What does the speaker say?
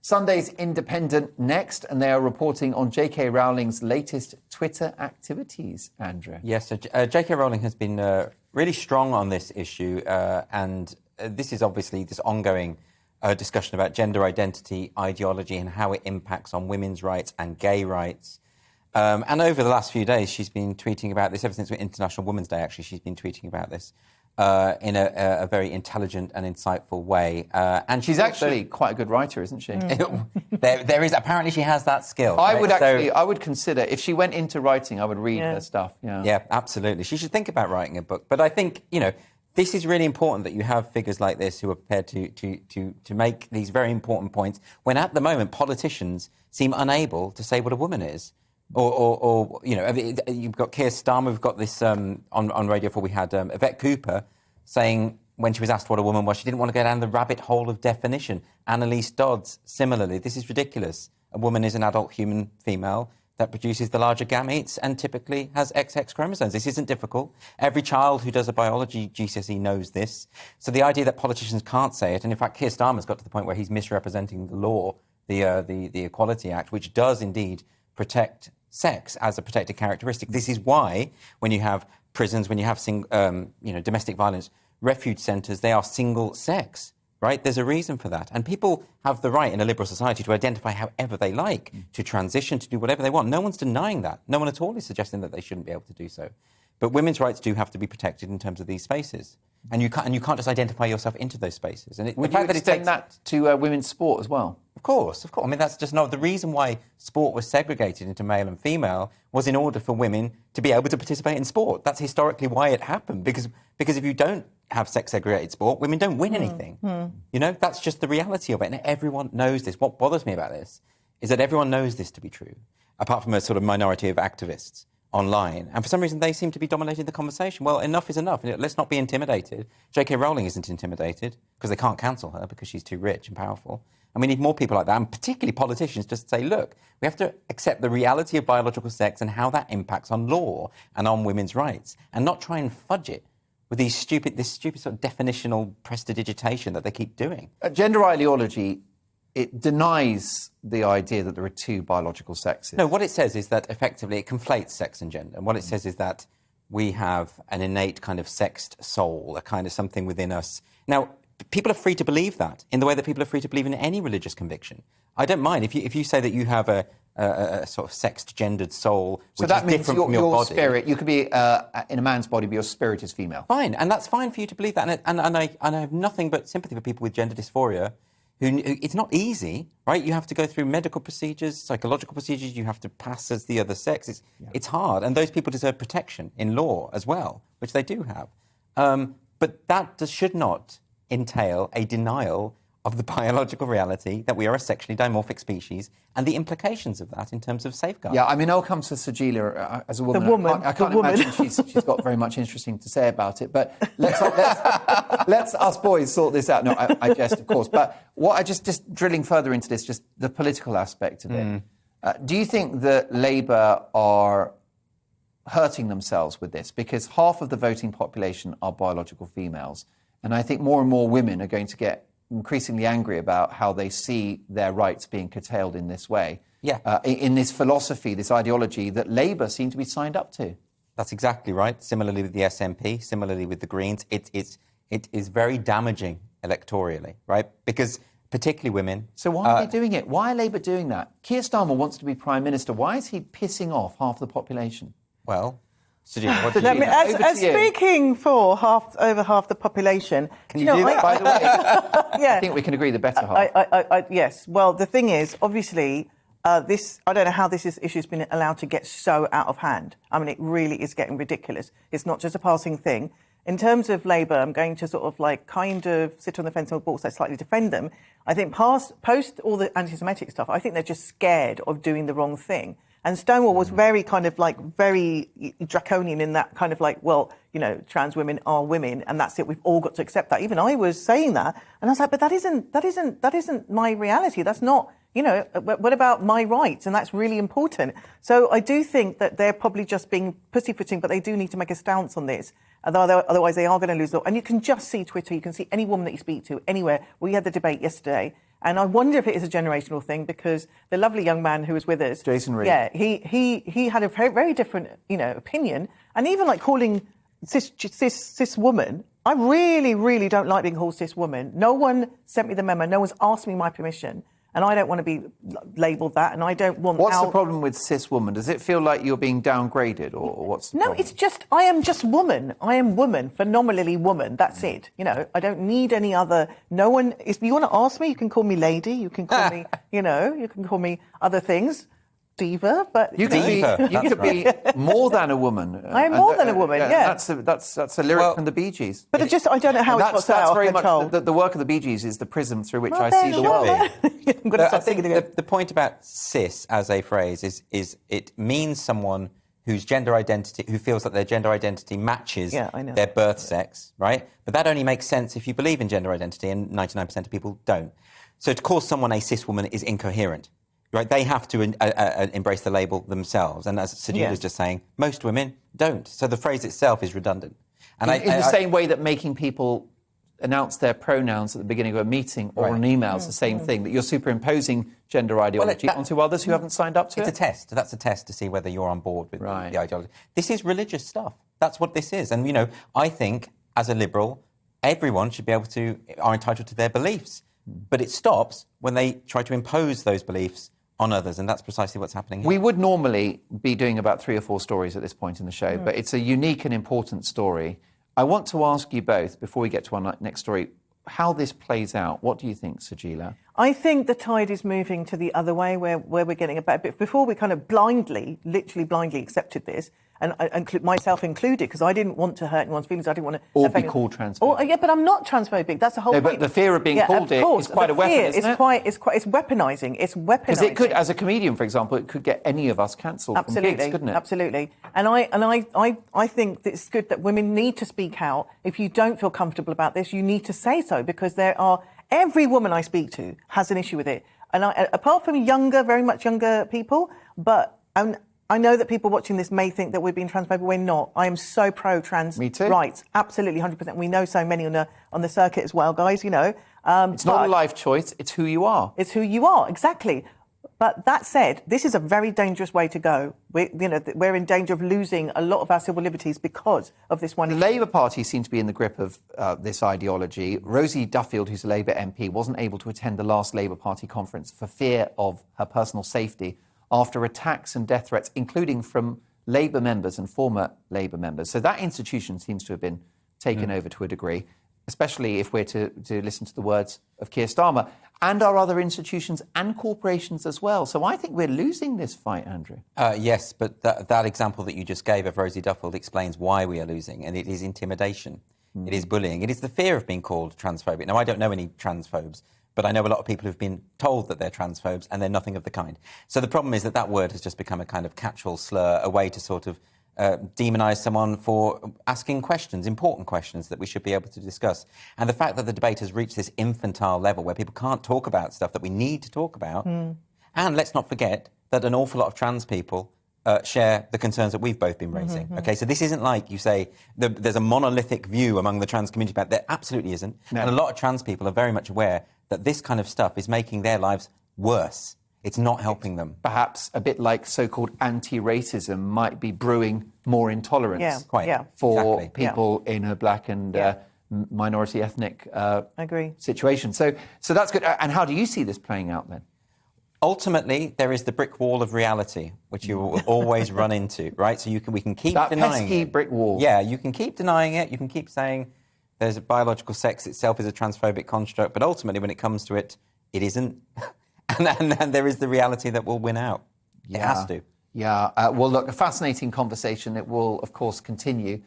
Sunday's Independent next, and they are reporting on J.K. Rowling's latest Twitter activities, Andrew. Yes, so J.K. Rowling has been really strong on this issue, and this is obviously this ongoing discussion about gender identity, ideology, and how it impacts on women's rights and gay rights. And over the last few days, she's been tweeting about this, ever since International Women's Day, actually, she's been tweeting about this. In a very intelligent and insightful way. And she's actually quite a good writer, isn't she? There is, apparently she has that skill. I right? would consider, if she went into writing, I would read her stuff. Yeah, absolutely. She should think about writing a book. But I think, this is really important that you have figures like this who are prepared to make these very important points when at the moment politicians seem unable to say what a woman is. Or you've got Keir Starmer, we've got this on Radio 4, we had Yvette Cooper saying when she was asked what a woman was, she didn't want to go down the rabbit hole of definition. Annalise Dodds, similarly, this is ridiculous. A woman is an adult human female that produces the larger gametes and typically has XX chromosomes. This isn't difficult. Every child who does a biology GCSE knows this. So the idea that politicians can't say it, and in fact Keir Starmer's got to the point where he's misrepresenting the law, the Equality Act, which does indeed protect sex as a protected characteristic. This is why, when you have prisons, when you have domestic violence refuge centres, they are single sex, right? There's a reason for that. And people have the right in a liberal society to identify however they like, to transition, to do whatever they want. No one's denying that. No one at all is suggesting that they shouldn't be able to do so. But women's rights do have to be protected in terms of these spaces. And you can't just identify yourself into those spaces. And would you extend that to women's sport as well? Of course. I mean, that's just not the reason why sport was segregated into male and female was in order for women to be able to participate in sport. That's historically why it happened. Because if you don't have sex-segregated sport, women don't win anything. That's just the reality of it. And everyone knows this. What bothers me about this is that everyone knows this to be true, apart from a sort of minority of activists online. And for some reason, they seem to be dominating the conversation. Well, enough is enough. Let's not be intimidated. J.K. Rowling isn't intimidated because they can't cancel her because she's too rich and powerful. And we need more people like that, and particularly politicians, just to say, look, we have to accept the reality of biological sex and how that impacts on law and on women's rights, and not try and fudge it with this stupid sort of definitional prestidigitation that they keep doing. Gender ideology, it denies the idea that there are two biological sexes. No, what it says is that effectively it conflates sex and gender. And what it says is that we have an innate kind of sexed soul, a kind of something within us. Now, people are free to believe that in the way that people are free to believe in any religious conviction. I don't mind if you say that you have a sort of sexed, gendered soul, which is different from your body. Spirit, you could be in a man's body, but your spirit is female. Fine, and that's fine for you to believe that. And I have nothing but sympathy for people with gender dysphoria. Who it's not easy, right? You have to go through medical procedures, psychological procedures. You have to pass as the other sex. It's hard, and those people deserve protection in law as well, which they do have. But that should not entail a denial of the biological reality that we are a sexually dimorphic species and the implications of that in terms of safeguards. Yeah, I mean, I'll come to Sajeela as a woman. The woman. I can't imagine she's got very much interesting to say about it, but let's us boys sort this out. No, I jest, of course. But what I just drilling further into this, just the political aspect of it. Do you think that Labour are hurting themselves with this? Because half of the voting population are biological females. And I think more and more women are going to get increasingly angry about how they see their rights being curtailed in this way. Yeah. In this philosophy, this ideology that Labour seem to be signed up to. That's exactly right. Similarly with the SNP, similarly with the Greens, it is very damaging electorally, right? Because particularly women... So why are they doing it? Why are Labour doing that? Keir Starmer wants to be Prime Minister. Why is he pissing off half the population? Well... Sajeela, what do you as speaking for over half the population... Can you do that, by the way? Yeah. I think we can agree the better half. Yes. Well, the thing is, obviously, I don't know how this issue has been allowed to get so out of hand. I mean, it really is getting ridiculous. It's not just a passing thing. In terms of Labour, I'm going to sort of kind of sit on the fence and also slightly defend them. I think post all the anti-Semitic stuff, I think they're just scared of doing the wrong thing. And Stonewall was very kind of very draconian in that kind of trans women are women and that's it. We've all got to accept that. Even I was saying that, and I was like, but that isn't my reality. That's not, what about my rights? And that's really important. So I do think that they're probably just being pussyfooting, but they do need to make a stance on this. Otherwise, they are going to lose. And you can just see Twitter. You can see any woman that you speak to anywhere. We had the debate yesterday. And I wonder if it is a generational thing, because the lovely young man who was with us, Jason Reed. yeah, he had a very, very different, opinion. And even like calling cis woman, I really, really don't like being called cis woman. No one sent me the memo. No one's asked me my permission. And I don't want to be labelled that, and I don't want... What's the problem with cis woman? Does it feel like you're being downgraded, or what's the problem? No, it's just, I am just woman. I am woman, phenomenally woman. That's it. I don't need any other... No one... If you want to ask me, you can call me lady, you can call me, you can call me other things. Diva, but... You could be more than a woman. I am more than a woman, yeah. That's a lyric from the Bee Gees. But I don't know how it's got that's out very of much control. the work of the Bee Gees is the prism through which I see the world. I'm going to start I think singing again. the point about cis as a phrase is it means someone whose gender identity, who feels that their gender identity matches their birth sex, right? But that only makes sense if you believe in gender identity, and 99% of people don't. So to call someone a cis woman is incoherent. Right, they have to embrace the label themselves, and as Sajid was just saying, most women don't. So the phrase itself is redundant. And in the same way that making people announce their pronouns at the beginning of a meeting or an email is the same thing, that you're superimposing gender ideology onto others who haven't signed up to it. It's a test. That's a test to see whether you're on board with the ideology. This is religious stuff. That's what this is. And, I think, as a liberal, everyone should be are entitled to their beliefs. But it stops when they try to impose those beliefs on others, and that's precisely what's happening here. We would normally be doing about 3 or 4 stories at this point in the show, but it's a unique and important story. I want to ask you both, before we get to our next story, how this plays out. What do you think, Sajila? I think the tide is moving to the other way, where we're getting a bit. Before we kind of literally blindly accepted this, and myself included, because I didn't want to hurt anyone's feelings. I didn't want to... Or be called transphobic. Yeah, but I'm not transphobic. That's the whole point. But the fear of being called is quite a weapon, isn't it? It's weaponising. It's weaponising. Because it could, as a comedian, for example, it could get any of us cancelled from gigs, couldn't it? Absolutely. And I think that it's good that women need to speak out. If you don't feel comfortable about this, you need to say so, because every woman I speak to has an issue with it. And apart from very much younger people, but I know that people watching this may think that we're being transphobic. We're not. I am so pro-trans rights. Absolutely, 100%. We know so many on the circuit as well, guys, It's not a life choice, it's who you are. It's who you are, exactly. But that said, this is a very dangerous way to go. We're in danger of losing a lot of our civil liberties because of this one The issue. Labour Party seems to be in the grip of this ideology. Rosie Duffield, who's a Labour MP, wasn't able to attend the last Labour Party conference for fear of her personal safety after attacks and death threats, including from Labour members and former Labour members. So that institution seems to have been taken over to a degree, especially if we're to listen to the words of Keir Starmer, and our other institutions and corporations as well. So I think we're losing this fight, Andrew. Yes, but that example that you just gave of Rosie Duffield explains why we are losing, and it is intimidation. It is bullying. It is the fear of being called transphobic. Now, I don't know any transphobes, but I know a lot of people who've been told that they're transphobes, and they're nothing of the kind. So the problem is that word has just become a kind of catch-all slur, a way to sort of demonise someone for asking questions, important questions that we should be able to discuss. And the fact that the debate has reached this infantile level where people can't talk about stuff that we need to talk about. And let's not forget that an awful lot of trans people share the concerns that we've both been raising. OK, so this isn't like you say there's a monolithic view among the trans community about there absolutely isn't. No. And a lot of trans people are very much aware that this kind of stuff is making their lives worse. It's not helping them. Perhaps a bit like so-called anti-racism might be brewing more intolerance for people in a black and minority ethnic situation. So that's good. And how do you see this playing out then? Ultimately, there is the brick wall of reality, which you will always run into, right? So we can keep that denying pesky it. Brick wall. Yeah, you can keep denying it. You can keep saying there's a biological sex itself is a transphobic construct, but ultimately, when it comes to it, it isn't. and there is the reality that will win out. It has to. Yeah. Well, look, a fascinating conversation. It will, of course, continue.